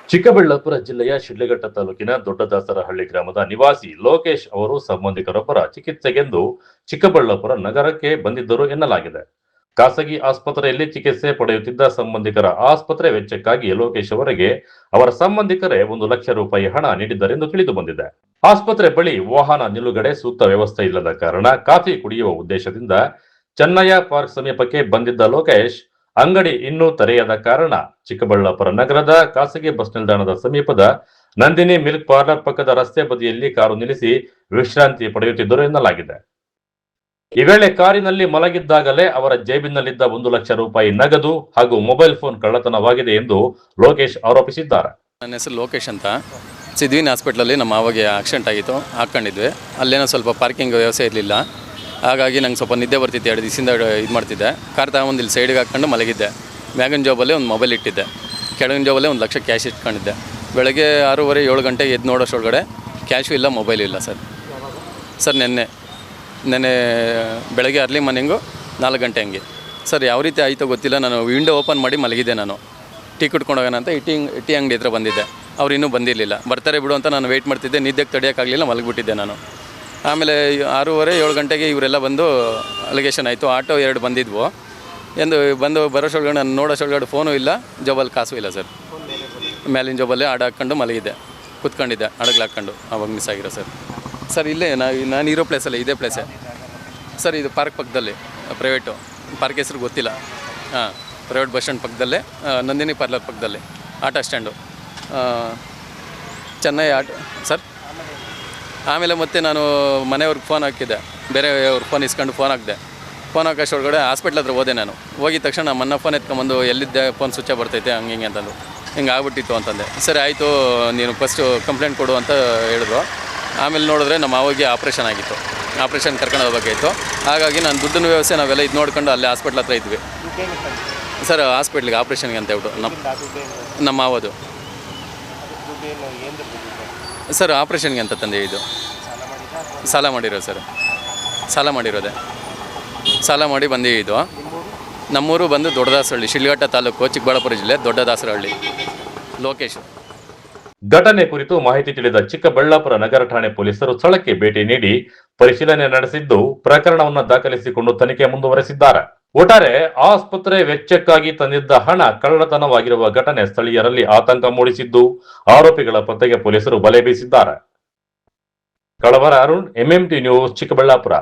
ಚಿಕ್ಕಬಳ್ಳಾಪುರ ಜಿಲ್ಲೆಯ ಶಿಡ್ಲಘಟ್ಟ ತಾಲೂಕಿನ ದೊಡ್ಡದಾಸರಹಳ್ಳಿ ಗ್ರಾಮದ ನಿವಾಸಿ ಲೋಕೇಶ್ ಅವರು ಸಂಬಂಧಿಕರೊಬ್ಬರ ಚಿಕಿತ್ಸೆಗೆಂದು ಚಿಕ್ಕಬಳ್ಳಾಪುರ ನಗರಕ್ಕೆ ಬಂದಿದ್ದರು ಎನ್ನಲಾಗಿದೆ. ಖಾಸಗಿ ಆಸ್ಪತ್ರೆಯಲ್ಲಿ ಚಿಕಿತ್ಸೆ ಪಡೆಯುತ್ತಿದ್ದ ಸಂಬಂಧಿಕರ ಆಸ್ಪತ್ರೆ ವೆಚ್ಚಕ್ಕಾಗಿ ಲೋಕೇಶ್ ಅವರಿಗೆ ಅವರ ಸಂಬಂಧಿಕರೇ 1 ಲಕ್ಷ ರೂಪಾಯಿ ಹಣ ನೀಡಿದ್ದರೆಂದು ತಿಳಿದು ಬಂದಿದೆ. ಆಸ್ಪತ್ರೆ ಬಳಿ ವಾಹನ ನಿಲುಗಡೆ ಸೂಕ್ತ ವ್ಯವಸ್ಥೆ ಇಲ್ಲದ ಕಾರಣ ಕಾಫಿ ಕುಡಿಯುವ ಉದ್ದೇಶದಿಂದ ಚೆನ್ನಯ್ಯ ಪಾರ್ಕ್ ಸಮೀಪಕ್ಕೆ ಬಂದಿದ್ದ ಲೋಕೇಶ್ ಅಂಗಡಿ ಇನ್ನೂ ತೆರೆಯದ ಕಾರಣ ಚಿಕ್ಕಬಳ್ಳಾಪುರ ನಗರದ ಖಾಸಗಿ ಬಸ್ ನಿಲ್ದಾಣದ ಸಮೀಪದ ನಂದಿನಿ ಮಿಲ್ಕ್ ಪಾರ್ಲರ್ ಪಕ್ಕದ ರಸ್ತೆ ಬದಿಯಲ್ಲಿ ಕಾರು ನಿಲ್ಲಿಸಿ ವಿಶ್ರಾಂತಿ ಪಡೆಯುತ್ತಿದ್ದರು ಎನ್ನಲಾಗಿದೆ. ಈ ವೇಳೆ ಕಾರಿನಲ್ಲಿ ಮಲಗಿದ್ದಾಗಲೇ ಅವರ ಜೇಬಿನಲ್ಲಿದ್ದ 1 ಲಕ್ಷ ರೂಪಾಯಿ ನಗದು ಹಾಗೂ ಮೊಬೈಲ್ ಫೋನ್ ಕಳ್ಳತನವಾಗಿದೆ ಎಂದು ಲೋಕೇಶ್ ಆರೋಪಿಸಿದ್ದಾರೆ. ನನ್ನ ಹೆಸರು ಲೋಕೇಶ್ ಅಂತ. ಸಿದ್ವಿನ್ ಹಾಸ್ಪಿಟ್ಲಲ್ಲಿ ನಮ್ಮ ಮಾವಗೆ ಆಕ್ಸಿಡೆಂಟ್ ಆಗಿತ್ತು, ಹಾಕ್ಕೊಂಡಿದ್ವಿ. ಅಲ್ಲೇನೋ ಸ್ವಲ್ಪ ಪಾರ್ಕಿಂಗ್ ವ್ಯವಸ್ಥೆ ಇರಲಿಲ್ಲ, ಹಾಗಾಗಿ ನಂಗೆ ಸ್ವಲ್ಪ ನಿದ್ದೆ ಬರ್ತಿದ್ದೆ. 2 ದಿವಸದಿಂದ ಇದು ಮಾಡ್ತಿದ್ದೆ. ಕಾರ್ ತಗೊಂಡು ಇಲ್ಲಿ ಸೈಡ್ಗೆ ಹಾಕ್ಕೊಂಡು ಮಲಗಿದ್ದೆ. ಮ್ಯಾಗಿನ ಜಾಬಲ್ಲೇ ಒಂದು ಮೊಬೈಲ್ ಇಟ್ಟಿದ್ದೆ, ಕೆಳಗಿನ ಜಾಬಲ್ಲೇ 1 ಲಕ್ಷ ಕ್ಯಾಶ್ ಇಟ್ಕೊಂಡಿದ್ದೆ. ಬೆಳಗ್ಗೆ 6:30 7 ಗಂಟೆಗೆ ಎದ್ದು ನೋಡೋಷ್ಟೊಳಗಡೆ ಕ್ಯಾಶು ಇಲ್ಲ, ಮೊಬೈಲ್ ಇಲ್ಲ ಸರ್. ನೆನ್ನೆ ಬೆಳಗ್ಗೆ ಅರ್ಲಿ ಮಾರ್ನಿಂಗು 4 ಗಂಟೆ ಹಂಗೆ ಸರ್. ಯಾವ ರೀತಿ ಆಯಿತೋ ಗೊತ್ತಿಲ್ಲ, ನಾನು ವಿಂಡೋ ಓಪನ್ ಮಾಡಿ ಮಲಗಿದ್ದೆ. ನಾನು ಟೀ ಕುಟ್ಕೊಂಡು ಹೋಗೋಣ ಅಂತ ಟೀ ಅಂಗಡಿ ಹತ್ರ ಬಂದಿದ್ದೆ. ಅವ್ರು ಇನ್ನೂ ಬಂದಿರಲಿಲ್ಲ. ಬರ್ತಾರೆ ಬಿಡು ಅಂತ ನಾನು ವೆಯ್ಟ್ ಮಾಡ್ತಿದ್ದೆ. ನಿದ್ದೆಗೆ ತಡೆಯೋಕ್ಕಾಗಲಿಲ್ಲ, ಮಲಗಿಬಿಟ್ಟಿದ್ದೆ ನಾನು. ಆಮೇಲೆ 6:30 7 ಗಂಟೆಗೆ ಇವರೆಲ್ಲ ಬಂದು ಅಲಿಗೇಷನ್ ಆಯಿತು. ಆಟೋ 2 ಬಂದಿದ್ವು. ಬಂದು ಬರೋಷ್ಟೊಳಗಡೆ ನಾನು ನೋಡೋಷ್ಟೊಳಗಡೆ ಫೋನು ಇಲ್ಲ, ಜಾಬಲ್ಲಿ ಕಾಸು ಇಲ್ಲ ಸರ್. ಮೇಲಿನ ಜಾಬಲ್ಲೇ ಹಾಕ್ಕೊಂಡು ಮಲಗಿದ್ದೆ, ಕೂತ್ಕೊಂಡಿದ್ದೆ ಹಡಗ್ಲಾಕೊಂಡು. ಆವಾಗ ಮಿಸ್ ಆಗಿರೋ ಸರ್. ಇಲ್ಲೇ ನಾನು ಇರೋ ಪ್ಲೇಸಲ್ಲೇ, ಇದೇ ಪ್ಲೇಸೇ ಸರ್. ಇದು ಪಾರ್ಕ್ ಪಕ್ಕದಲ್ಲಿ, ಪ್ರೈವೇಟು ಪಾರ್ಕ್ ಹೆಸರು ಗೊತ್ತಿಲ್ಲ. ಪ್ರೈವೇಟ್ ಬಸ್ ಸ್ಟ್ಯಾಂಡ್ ಪಕ್ಕದಲ್ಲೇ, ನಂದಿನಿ ಪಾರ್ಲರ್ ಪಕ್ಕದಲ್ಲಿ, auto stand, Chennai auto sir. ಆಮೇಲೆ ಮತ್ತೆ ನಾನು ಮನೆಯವ್ರಿಗೆ ಫೋನ್ ಹಾಕಿದ್ದೆ, ಬೇರೆಯವ್ರಿಗೆ ಫೋನ್ ಇಸ್ಕೊಂಡು ಫೋನ್ ಹಾಕಿದೆ. ಫೋನ್ ಹಾಕೋಷ್ಟೊಳಗಡೆ ಹಾಸ್ಪಿಟ್ಲ್ ಹತ್ರ ಹೋದೆ. ನಾನು ಹೋಗಿದ ತಕ್ಷಣ ನಮ್ಮನ್ನ ಫೋನ್ ಎತ್ಕೊಂಬಂದು ಎಲ್ಲಿದ್ದೆ, ಫೋನ್ ಸ್ವಿಚ್ ಬರ್ತೈತೆ ಹಂಗೆ ಹಿಂಗೆ ಅಂತಂದು. ಹಿಂಗೆ ಆಗ್ಬಿಟ್ಟಿತ್ತು ಅಂತಂದೆ. ಸರಿ ಆಯಿತು, ನೀನು ಫಸ್ಟು ಕಂಪ್ಲೇಂಟ್ ಕೊಡು ಅಂತ ಹೇಳಿದ್ರು. ಆಮೇಲೆ ನೋಡಿದ್ರೆ ನಮ್ಮ ಮಾವಿಗೆ ಆಪ್ರೇಷನ್ ಆಗಿತ್ತು. ಆಪ್ರೇಷನ್ ಕರ್ಕೊಂಡು ಹೋಗಬೇಕಾಗಿತ್ತು. ಹಾಗಾಗಿ ನಾನು ದುಡ್ಡಿನ ವ್ಯವಸ್ಥೆ ನಾವೆಲ್ಲ ಇದು ನೋಡ್ಕೊಂಡು ಅಲ್ಲೇ ಹಾಸ್ಪಿಟ್ಲ್ ಹತ್ರ ಇದ್ವಿ ಸರ್. ಹಾಸ್ಪಿಟ್ಲಿಗೆ ಆಪ್ರೇಷನ್ಗೆ ಅಂತ ಹೇಳ್ಬಿಟ್ಟು ನಮ್ಮ ಮಾವದು ಸರ್. ಆಪ್ರೇಷನ್ಗೆ ಅಂತ ತಂದೆ. ಇದು ಸಾಲ ಮಾಡಿರೋದು ಸರ್. ಸಾಲ ಮಾಡಿ ಬಂದಿದ್ದು. ನಮ್ಮೂರು ಬಂದು ದೊಡ್ಡದಾಸರಹಳ್ಳಿ, ಶಿಡ್ಲಘಟ್ಟ ತಾಲೂಕು, ಚಿಕ್ಕಬಳ್ಳಾಪುರ ಜಿಲ್ಲೆ, ದೊಡ್ಡದಾಸರಹಳ್ಳಿ. ಲೋಕೇಶ್. ಘಟನೆ ಕುರಿತು ಮಾಹಿತಿ ತಿಳಿದ ಚಿಕ್ಕಬಳ್ಳಾಪುರ ನಗರ ಠಾಣೆ ಪೊಲೀಸರು ಸ್ಥಳಕ್ಕೆ ಭೇಟಿ ನೀಡಿ ಪರಿಶೀಲನೆ ನಡೆಸಿದ್ದು ಪ್ರಕರಣವನ್ನು ದಾಖಲಿಸಿಕೊಂಡು ತನಿಖೆ ಮುಂದುವರೆಸಿದ್ದಾರೆ. ಒಟ್ಟಾರೆ ಆಸ್ಪತ್ರೆ ವೆಚ್ಚಕ್ಕಾಗಿ ತಂದಿದ್ದ ಹಣ ಕಳ್ಳತನವಾಗಿರುವ ಘಟನೆ ಸ್ಥಳೀಯರಲ್ಲಿ ಆತಂಕ ಮೂಡಿಸಿದ್ದು ಆರೋಪಿಗಳ ಪತ್ತೆಗೆ ಪೊಲೀಸರು ಬಲೆ ಬೀಸಿದ್ದಾರೆ. ಕಳವರ ಅರುಣ್, MMT ನ್ಯೂಸ್, ಚಿಕ್ಕಬಳ್ಳಾಪುರ.